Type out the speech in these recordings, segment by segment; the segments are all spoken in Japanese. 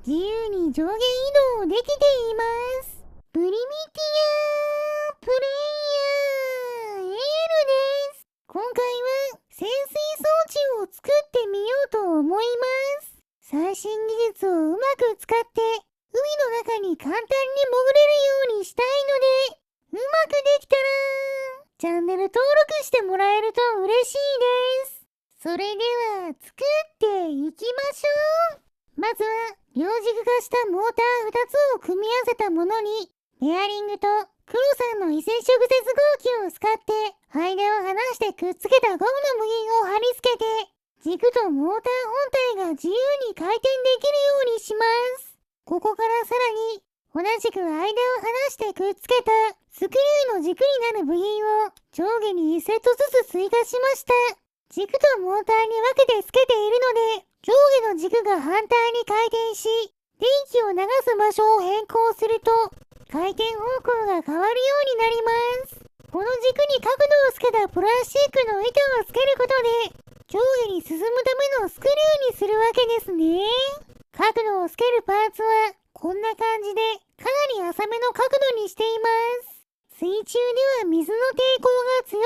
自由に上下移動できています。プリミティアプレイヤー L です。今回は潜水装置を作ってみようと思います。最新技術をうまく使って海の中に簡単に潜れるようにしたいので、うまくできたらチャンネル登録してもらえると嬉しいです。それでは作っていきましょう。まずは両軸化したモーター2つを組み合わせたものにベアリングと黒さんの非接触接合機を使って間を離してくっつけたゴムの部品を貼り付けて軸とモーター本体が自由に回転できるようにします。ここからさらに同じく間を離してくっつけたスクリューの軸になる部品を上下に1セットずつ追加しました。軸とモーターに分けてつけているので上下の軸が反対に回転し電気を流す場所を変更すると回転方向が変わるようになります。この軸に角度をつけたプラスチックの板をつけることで上下に進むためのスクリューにするわけですね。角度をつけるパーツはこんな感じでかなり浅めの角度にしています。水中では水の抵抗が強い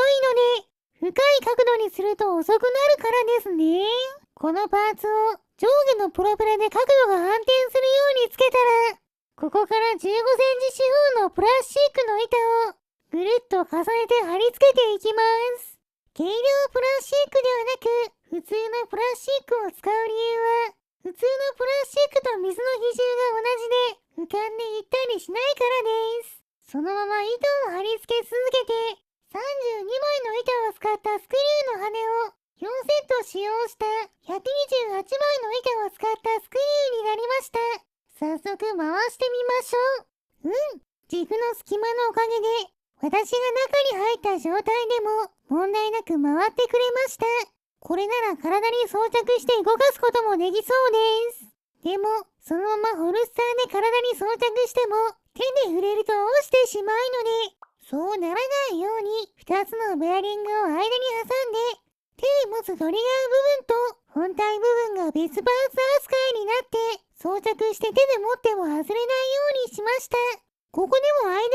ので深い角度にすると遅くなるからですね。このパーツを上下のプロペラで角度が反転するようにつけたら、ここから15センチ四方のプラスチックの板をぐるっと重ねて貼り付けていきます。軽量プラスチックではなく、普通のプラスチックを使う理由は、普通のプラスチックと水の比重が同じで浮かんでいったりしないからです。そのまま糸を貼り付け続けて、32枚の板を使ったスクリューの羽を4セット使用した128枚の板を使ったスクリューになりました。早速回してみましょう。軸の隙間のおかげで私が中に入った状態でも問題なく回ってくれました。これなら体に装着して動かすこともできそうです。でもそのままホルスターで体に装着しても手で触れると落ちてしまうので、そうならないように2つのベアリングを間に挟んで手で持つトリガー部分と本体部分が別パーツ扱いになって装着して手で持っても外れないようにしました。ここでも間を離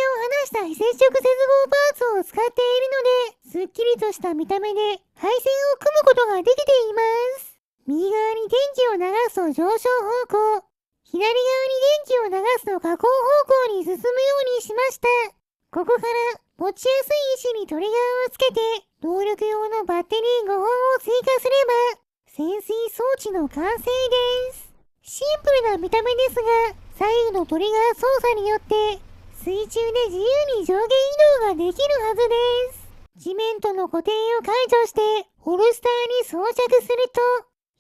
した非接触接合パーツを使っているので、すっきりとした見た目で配線を組むことができています。右側に電気を流すと上昇方向、左側に電気を流すと下降方向に進むようにしました。ここから持ちやすい石にトリガーをつけて動力用のバッテリー5本を追加すれば潜水装置の完成です。シンプルな見た目ですが左右のトリガー操作によって水中で自由に上下移動ができるはずです。地面との固定を解除してホルスターに装着する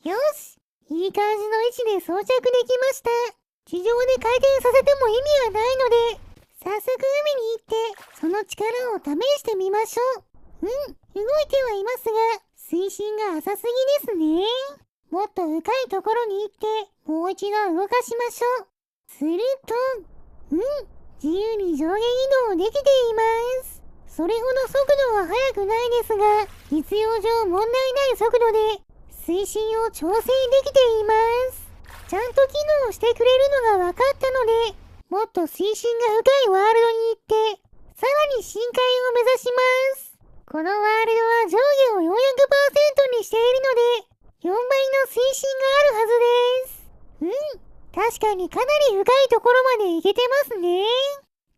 と、よし、いい感じの位置で装着できました。地上で回転させても意味はないので早速海に行ってその力を試してみましょう。動いてはいますが水深が浅すぎですね。もっと深いところに行ってもう一度動かしましょう。すると自由に上下移動できています。それほど速度は速くないですが実用上問題ない速度で水深を調整できています。ちゃんと機能してくれるのが分かったのでもっと水深が深いワールドに行ってさらに深海を目指します。このワールドは上下を400%にしているので4倍の水深があるはずです。確かにかなり深いところまで行けてますね。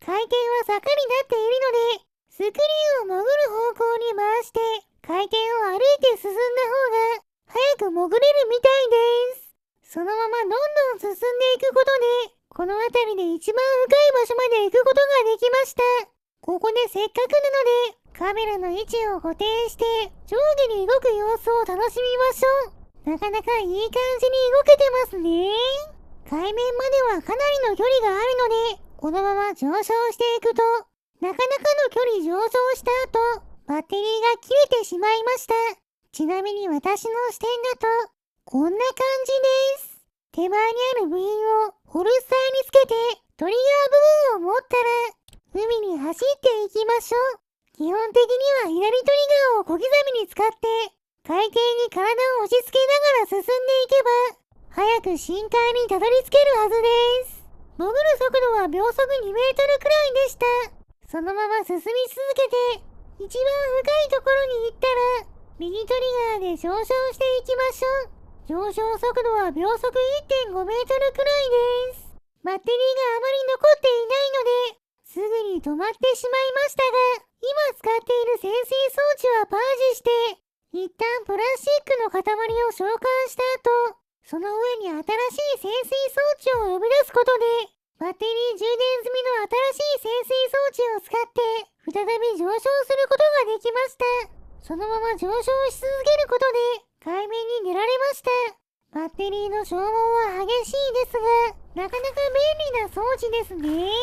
回転は坂になっているのでスクリューを潜る方向に回して回転を歩いて進んだ方が早く潜れるみたいです。そのままどんどん進んでいくことでこの辺りで一番深い場所まで行くことができました。ここでせっかくなのでカメラの位置を固定して上下に動く様子を楽しみましょう。なかなかいい感じに動けてますね。海面まではかなりの距離があるのでこのまま上昇していくとなかなかの距離上昇した後バッテリーが切れてしまいました。ちなみに私の視点だとこんな感じです。手前にある部品をホルスターにつけてトリガー部分を持ったら海に走っていきましょう。基本的には左トリガーを小刻みに使って海底に体を押し付けながら進んでいけば早く深海にたどり着けるはずです。潜る速度は秒速2メートルくらいでした。そのまま進み続けて、一番深いところに行ったら、右トリガーで上昇していきましょう。上昇速度は秒速 1.5 メートルくらいです。バッテリーがあまり残っていないので、すぐに止まってしまいましたが、今使っている潜水装置はパージして、一旦プラスチックの塊を召喚した後、その上に新しい潜水装置を呼び出すことで、バッテリー充電済みの新しい潜水装置を使って、再び上昇することができました。そのまま上昇し続けることで、海面に出られました。バッテリーの消耗は激しいですが、なかなか便利な装置ですね。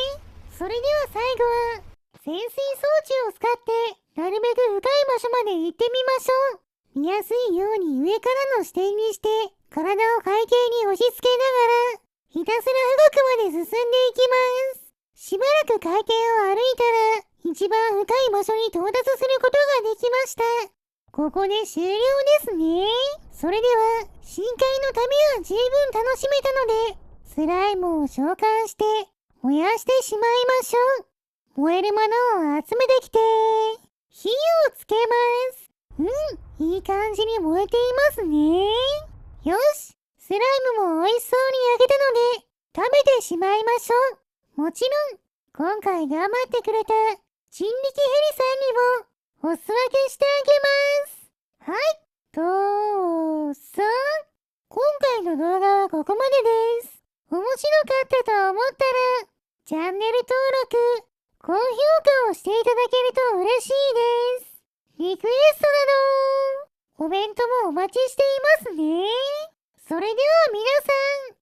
それでは最後は、潜水装置を使って、なるべく深い場所まで行ってみましょう。見やすいように上からの視点にして、体を海底に押し付けながら、ひたすら深くまで進んでいきます。しばらく海底を歩いたら、一番深い場所に到達することができました。ここで終了ですね。それでは、深海の旅は十分楽しめたので、スライムを召喚して、燃やしてしまいましょう。燃えるものを集めてきて、火をつけます。いい感じに燃えていますね。よし、スライムも美味しそうに焼けたので、食べてしまいましょう。もちろん、今回頑張ってくれた人力ヘリさんにもお裾分けしてあげます。はい、どうぞ。今回の動画はここまでです。面白かったと思ったら、チャンネル登録、高評価をしていただけると嬉しいです。リクエストなど、コメントもお待ちしていますね。それでは皆さん、